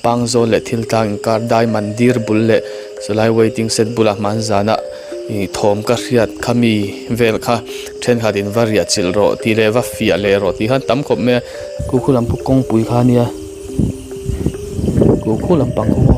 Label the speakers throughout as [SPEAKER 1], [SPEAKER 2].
[SPEAKER 1] pangzo le thil tang kar dai mandir bul le solai waiting set bula man zana I thom ka riat khami vel kha then kha din varia chil ro ti le va fia le ro ti han tam khop me ku khulam pu kong pui kha nia ku khulam pang ho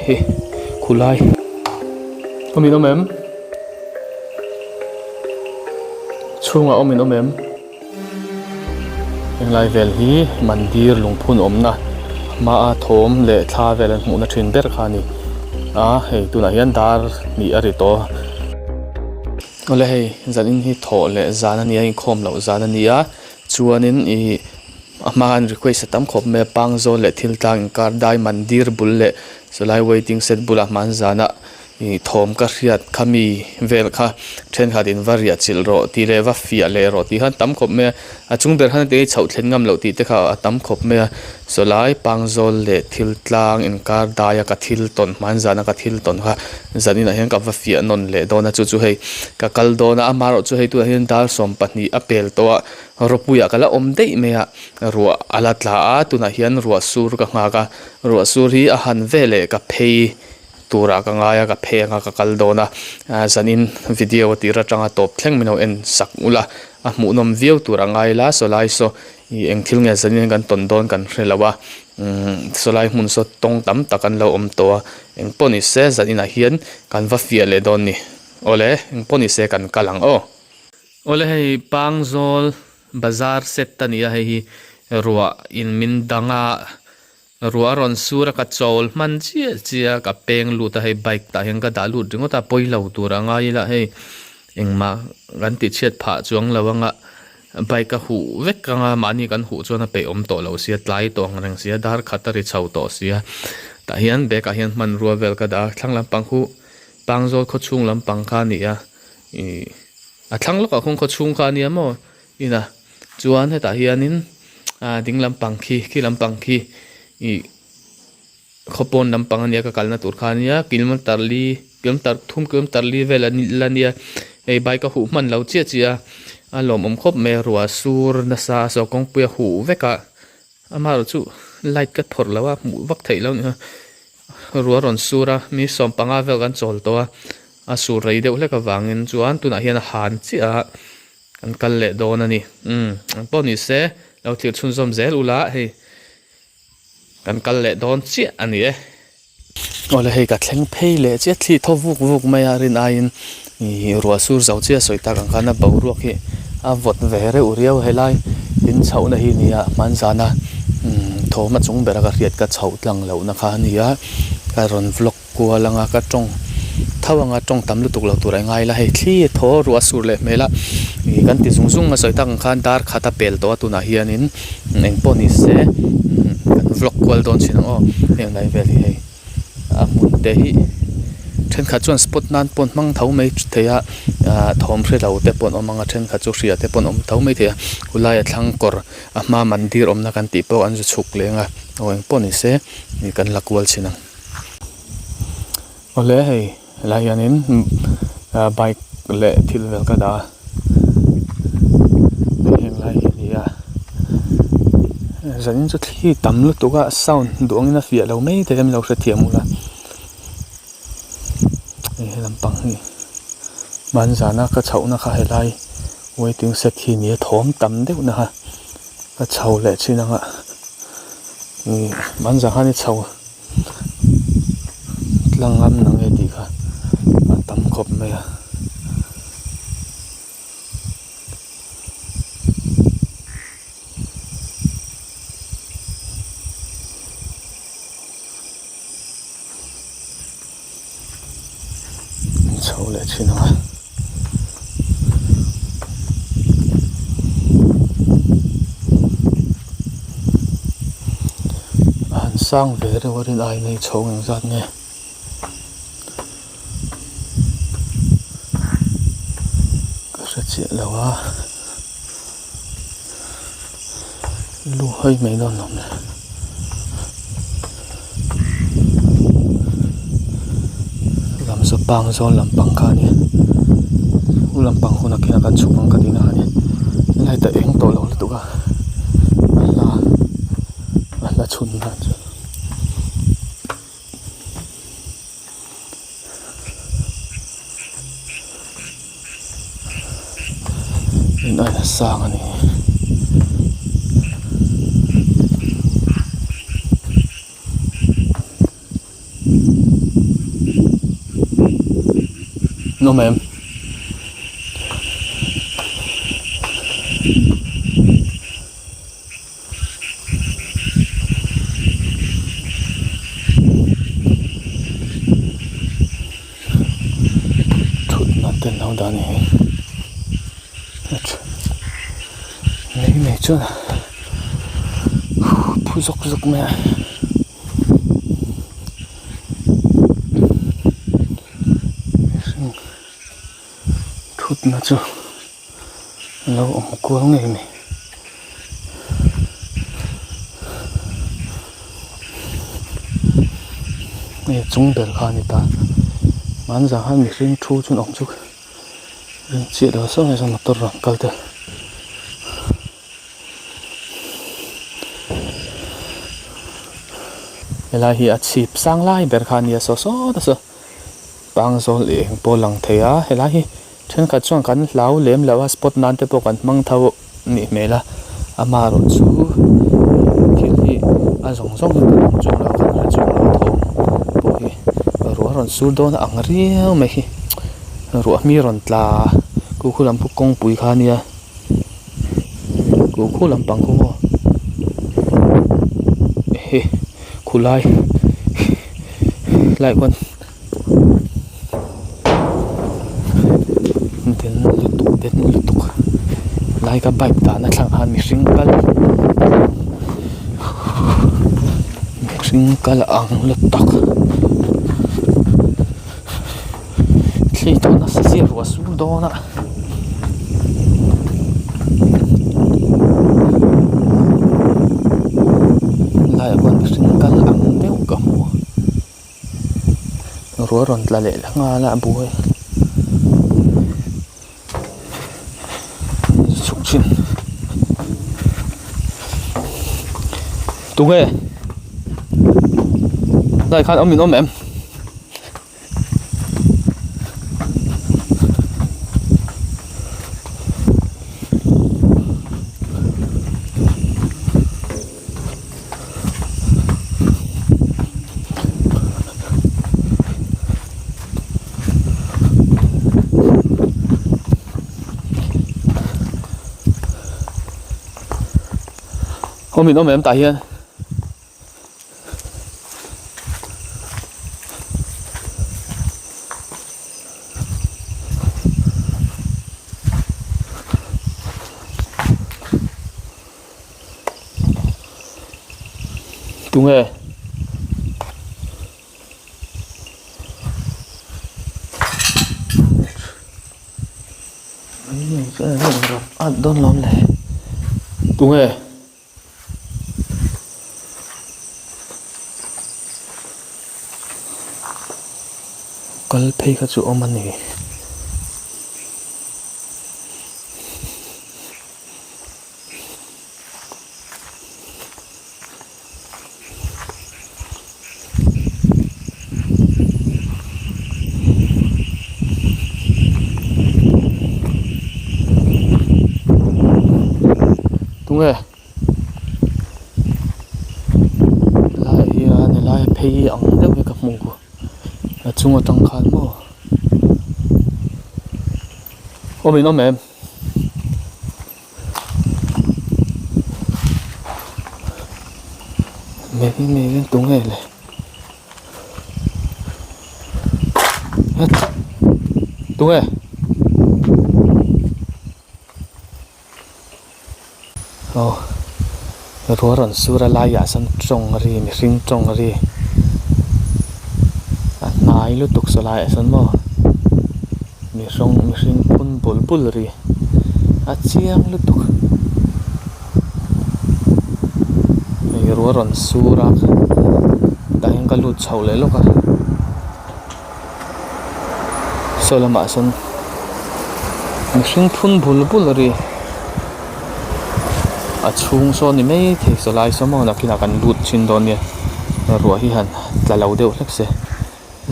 [SPEAKER 1] he khulai omin omem chunga omin omem englai vel hi mandir lungphun omna ma a thom le thla vel an hmu na thin ber kha ni hei tuna hian dar ni ari to ole hei zanin hi tho le zana ni in khom lo zana ni a chuanin I aman request tam khop me pangzo le thil tang kar dai mandir bul le solai waiting set bula man zana I thom ka riat khami vel kha then kha din varia chil ro ti le va fia le ro ti han tam khop me achung ber han te chau thlen ngam lo ti te kha tam khop me solai pangzol le thil tlang in kar daya ka thil ton man zana ka thil ton kha zanina hian ka va fia non le dona chu chu hei ka kal dona amaro chu hei tu hian dal som pahni apel to ropuya kala om dei me a ruwa alatla a tuna hian ruwa sur ka nga ka ruwa sur hi a han vele ka phei tura ka ngaya ka phenga ka kaldona zanin video tira tanga top thleng mino en sak ula a hmunom view tura ngai la solai so I engthil nge zanin kan ton don kan hrelawa solai hmun so tong tam takan lo om to eng poni se zanina hian kan va fia le don ni ole eng poni se kan kalang ole hei pangzol bazar set tania hei ruwa in min danga ruwa ron sura ka chol man chia ka peng lu ta hei bike ta heng ka dalu ringo ta poilo tura ngai la hei engma gan ti chet pha chuang lawanga bike ka hu vek ka nga mani kan hu chona pe om to lo sia tlai tong reng sia dar khatari chau to sia ta hian be ka hian man ruwa vel ka da thanglam pang hu pangzol kho chung lam pang kha ni a thang lo ka khong kho chung kha ni mo ina chuan he ta hianin dinglam pang khi lam pang khi I khopon lampang ania ka kalna tur khania kilometer li vela lania ei bike ka hu man lo chia alom om khop me ruwa sur na sa so kong puya hu veka amaro chu light ka thor lawa mu vak thei lo ni ruwa ron sura mi som panga vel kan chol to a sur rei deuh le ka wangin chuan tuna hian han chia kan kal le don ani poni se lo thil chhun zom zel ula hei kan kal le don chi ani ole hei ka thleng phei le che thli tho vuk mai arin ain ruwa sur zau chia soita kan kana boruak hi a vot ve re uriau helai tin chau na hi nia man zana thoma chung bera ka riat ka chau tlang lo na kha nia ka ron vlog ko langa ka tong thawanga tong tam lu tuk lo turai ngai la hei thli tho ruwa sur le mela kan ti zung a soita kan khan dar khata pel to tu na hianin eng poni se vlog kwal don chin eng lai veli hei a mun te hi then kha chuan spot nan pon mang thau mai theya thom hre lo te pon omanga then kha chu hria te pon om thau mai theya ulai thlang kor a ma mandir omna kan ti po an ju chuk lenga eng poni se ni kan lakwal chinang ole hei laianin bike le thil vel ka da eng lai ya zanin chu thli tam lu tuka sound duang na fia lo mai te em lo hre thiamula lampang hi man zana ka chhauna kha helai waiting set hi ni thom tam deuh na ha ka chhau le chinanga man za hani chhau tlangam nang e di kha tam khop mai chau le chinanga an sang ve re warin ai nei chau ang zat nge ka sa chi lawa lu hai mai non nom ne so pang zon lampang kha ni lampang khuna kina kan chupang ka dina ni lai ta eng to lo tu ka thun na chu in ai sang ani no ma'am tên nào đó này mấy mẹ chưa nè phu dọc mẹ thút nó chưa lâu ở một cô này mẹ mẹ chúng bền khan đi ta mán giả hai mẹ riêng thu chun ổng chút chị đó sau này sao mà tôi rộng câu được là hi at sip sang lai ber khan ya so đó so bang zo le po lang thea hela hi then ka chuang kan lau lem lawa spot nan te po kan mang thau ni mela ama ro chu khil hi a zong zong kan chung la kan chung la tho po hi ro ron sur don ang riau me hi ro mi ron tla ku khulam pu kong pui khania ku khulam pang ko he khulai lại con đến lụt tục lại cả bài ta nó thằng han mi sinh cal ang lụt tắc khi đó nó sẽ xịt vào xuống đó nè lại con mi sinh cal ang đeo cầm rùa ròn là lệ là nga là bùi sụp chín tung nghe lại khăn ông mình ôm em hôm mình ôm em tại hiện đúng rồi đón lắm này đúng rồi kal phei kha chu om ani đúng rồi lại phei ang đâu cái cặp mông của chung ở trong khán mà ôm mình ôm em mẹ tung hè này tung hè rùa ròn sura lai ya san trông ri mi ring trông ri nai lu tuk so lai san mo mi ring pun bul ri a chiang lu tuk mi rùa ròn sura dang ka lu chau le lo ka so la ma san mi ring pun bul ri a chung so ni mai the so lai so mo na kina kan lut chin don ni ruwa hi han tla lo deuh hlek se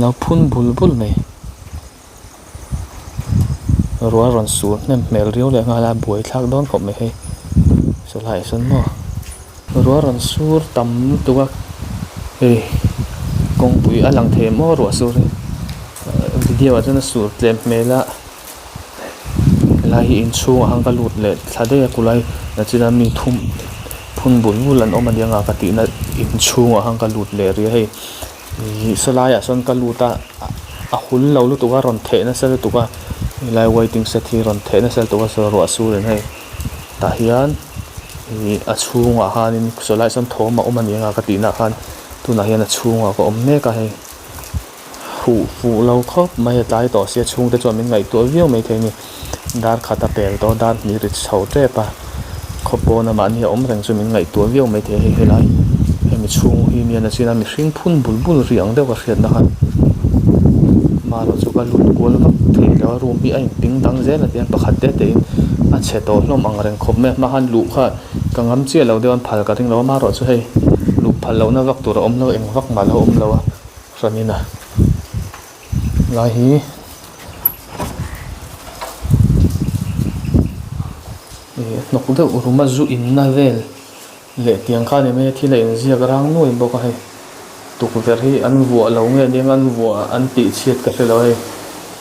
[SPEAKER 1] lo phun bul mai ruwa ron su nem mel riu le nga la buai thak don khop mai hei so lai son mo ruwa ron sur tam tuwa hei kong pui alang the mo ruwa sur video a chana sur tlem mela lai in chung hang ka lut le thade kulai na china mi thum phun bul an oma dianga ka ti na in chung hang ka lut le ri hei salaya son ka luta a hul lo lu tuwa ron the na sel tuwa lai waiting set hi ron the na sel tuwa so ro su ren hei ta hian a chung a hanin solai son thom ma oma dianga ka ti na khan tu na hian a chung a ko om me ka hei fu lo khop mai tai to sia chung te chon min ngai to viau mai the ni dar khata pel to dar ni ri chho te pa khopo na man hi om reng chu min ngai to viau mai the he lai he mi chung hi mi na china mi hring phun bul riang deuh ka hriat na khan ma ro chu ka lut kol vak thei lo room hi ai ping dang zel atian pakhat te te a che to hlom ang reng khop me ma han lu kha ka ngam che lo dewan phal ka ring lo ma ro chu hei lu phal lo na vak tur om lo eng vak ma lo om lo a ranina lai hi nok deuh ruma zu in na vel le tiang kha ni me thi la in zia garang noi bo ka hei tukver hi an vuah lo nge ding an vuah an ti chiat ka hle lo hei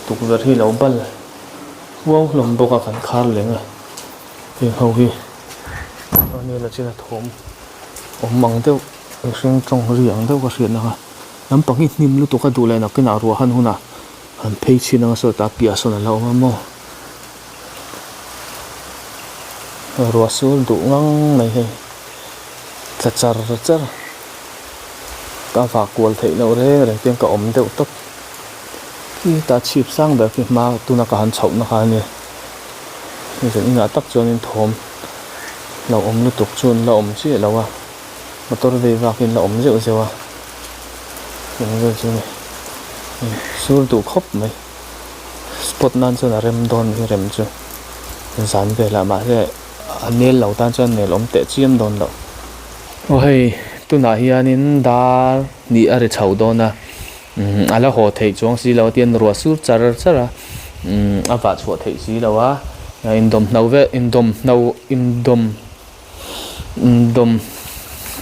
[SPEAKER 1] tukver hi lo bal wow lom bo ka kan khar lenga hi ho hi ani la china thom om mang deuh hring tong riang deuh ka hriat na ha lam pang hi hnim lu tu ka du le na kina ruah han huna an phei china so ta pia so na lo ma mo ruah sul du ngang mai hei char ta va kual thei lo re tiang ka om deuh tok ki ta chip sang ba ki ma tu na ka han chho na kha ni ni zen ina tak chon in thom lo om lu tok chun lo om chi lo wa motor ve va kin lo om zeu zewa ni zo chu ni sul du khop mai spot nan chon rem don ni rem chu zan ve la ma re anel lo tan chon ne lom te chiam don lo o hei tu na hianin dar ni are chho dona ala ho thei chong si lo tian ruwa sur char awa chho thei si lo wa indom nau ve indom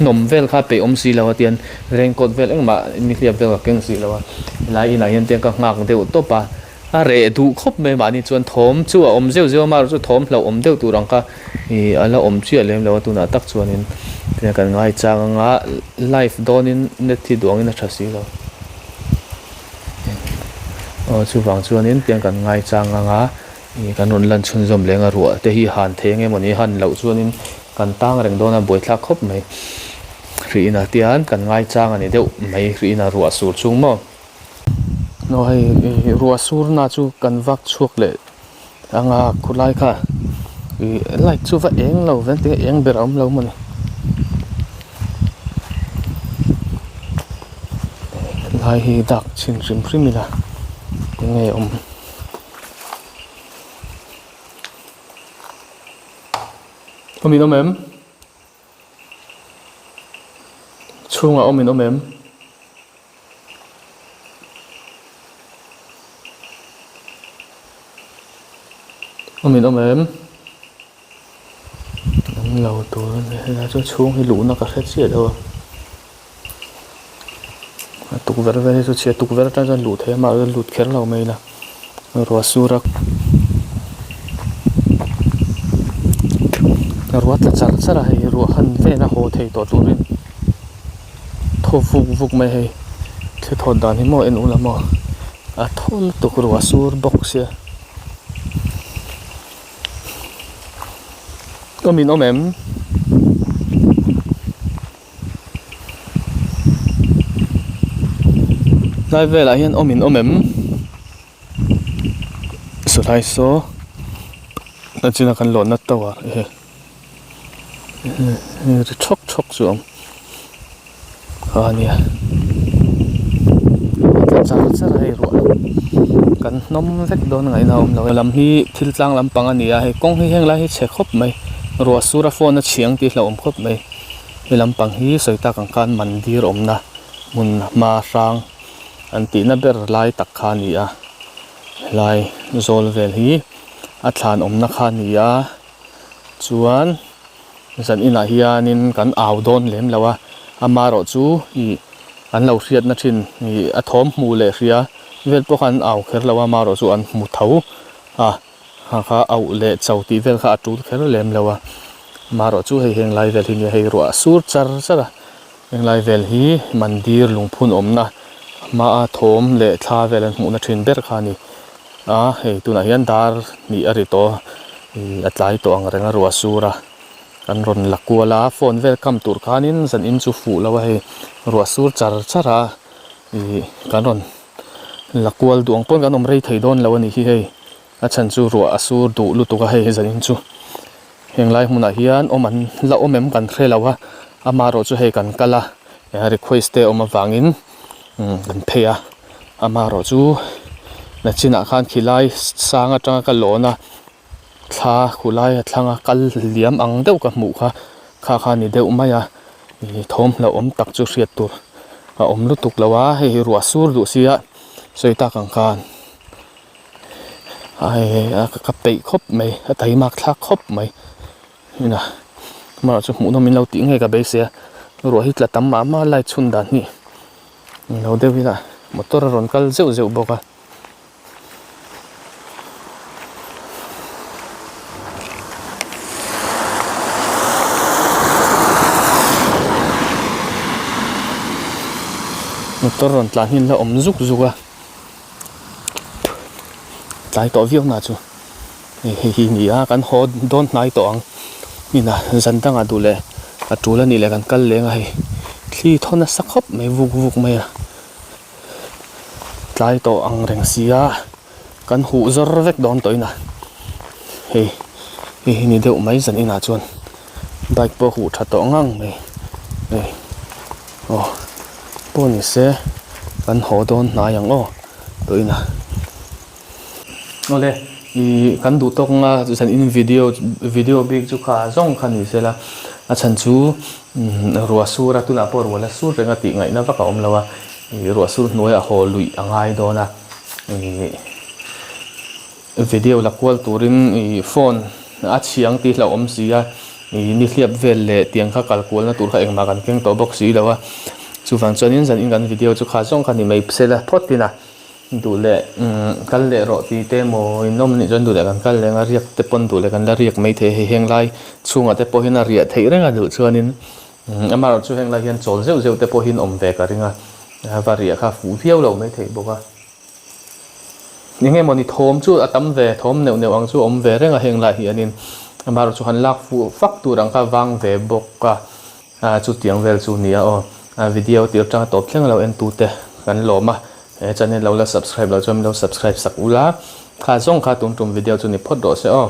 [SPEAKER 1] nom vel kha pe om si lo tian raincoat vel engma mi khliap vel ka keng si lo wa lai ina hian tiang ka ngak deuh to pa a re du khop me ma ni chuan thom chu a om zeu ma chu thom lo om deuh tu rang ka ala om chi alem lo tu na tak chuanin tiang kan ngai chang nga life donin net thi duang in a thasi lo chu wang chuanin tiang kan ngai chang nga kan un lan chun zom lenga ruwa te hi han theng emoni han lo chuanin kan tang reng dona boi thla khop mai ri ina tian kan ngai chang ani deuh mai ri ina ruwa sur chung mo no hei ruwa sur na chu kan vak chuak le anga khulai kha like chu va eng lo ven te eng ber om lo mani lai hi dak chin rim primila nge om omin omem chunga omin omem omin omem lâu tuổi là cho chung thì lũ nó cả hết chuyện đâu tục vật về cho chuyện tục vật ra lũ thế mà lụt khéo lâu mày là rồi surak rồi ta chặt chặt là hay rồi hân về nó hồ thầy tổ turin thô phục mày hay thế thôn đàn thì mọi anh làm mà thôn tục rồi sur bọc xe omin omem lai về lại hiện omin omem sự thay số nó chỉ là cần lộn nát tàu chốc xuống nè rất hay rồi cần nôm vết đón ngày nào làm hi thil tlang làm bằng anh hay công hi heng lại hi che khop mày ruwa sura phone na chiang ti hla om khop mai hilampang hi soita kangkan mandir omna mun ma rang an ti na ber lai tak kha ni a lai zol vel hi a thlan omna kha ni a chuan zan ina hianin kan aw don lem lawa amaro chu I an lo hriat na thin I a thom hmu le hria vel pawh kan aw kher lawa maro chu an hmu tho a kha aw le chauti vel kha atu kher lem lawa maro chu hei heng lai vel hi ni hei ruwa sur char chara heng lai vel hi mandir lungphun omna ma a thom le thla vel an hmu na thin ber kha ni a hei tuna hian dar ni ari to I atlai to ang renga ruwa sura kan ron lakuala phone vel kam tur khanin zan in chu fu lawa hei ruwa sur char chara I kan ron lakual duang pon kan om rei thei don lawa ni hi hei a chan chu ruwa asur du lu tu ka hei zan in chu heng lai hmuna hian oman la omem kan thre lawa amaro chu hei kan kala request te oma wangin kan theya amaro chu na china khan khilai sanga tanga ka lona thla khulai thlanga kal liam ang deuh ka hmu kha kha ni deuh maya I thom la om tak chu hriat tur a om lu tuk lawa hei ruwa sur du sia soita kangkan ai ka pei khop mai a tai mak thla khop mai ina ma chu hmu no min lo ti nge ka be se ruwa hi tla tam ma lai chun dan ni lo de wi la motor ron kal zeu zeu boka motor ron tlan hin la om zuk zuka tlai to viau na chu hi ni a kan ho don nai to ang ina zan tanga du le a tula ni le kan kal le nga hei thli thona sakhop mai vuk vuk mai a tlai to ang reng sia kan hu zor vek don toina hei hi ni deuh mai zan ina chuan bike po hu tha to ngang mai hei oh poni se kan ho don na yang o toina ole I kan du tok nga san in video big chu kha zong khan ni sela a chan chu ruwa sura tuna por wala sur renga ti ngai na ka om lawa I ruwa sur noi a hol lui angai dona video la kwal turin I phone a chiang ti hla om sia I ni hliap vel le tiang kha kal kwal na tur kha engma kan keng to box si lawa chu wang chuanin zan in kan video chu kha zong khan ni mai psela photina du le kal le ro ti te mo inom ni jon du le kan kal le nga riak te pon du le kan la riak mai the he heng lai chunga te po hin a ria thei renga du chuanin amar chu heng lai hian chol zeu zeu te po hin om ve ka ringa varia kha fu thiau lo mai thei boka ni nge moni thom chu atam ve thom neu neu ang chu om ve renga heng lai hianin amar chu han lak fu fak tu rang ka wang ve boka chu tiang vel chu nia o video tir tang top thleng lo en tu te kan loma channel lo la subscribe lo chom lo subscribe sak ula kha zong kha tum video chu ni phot do se o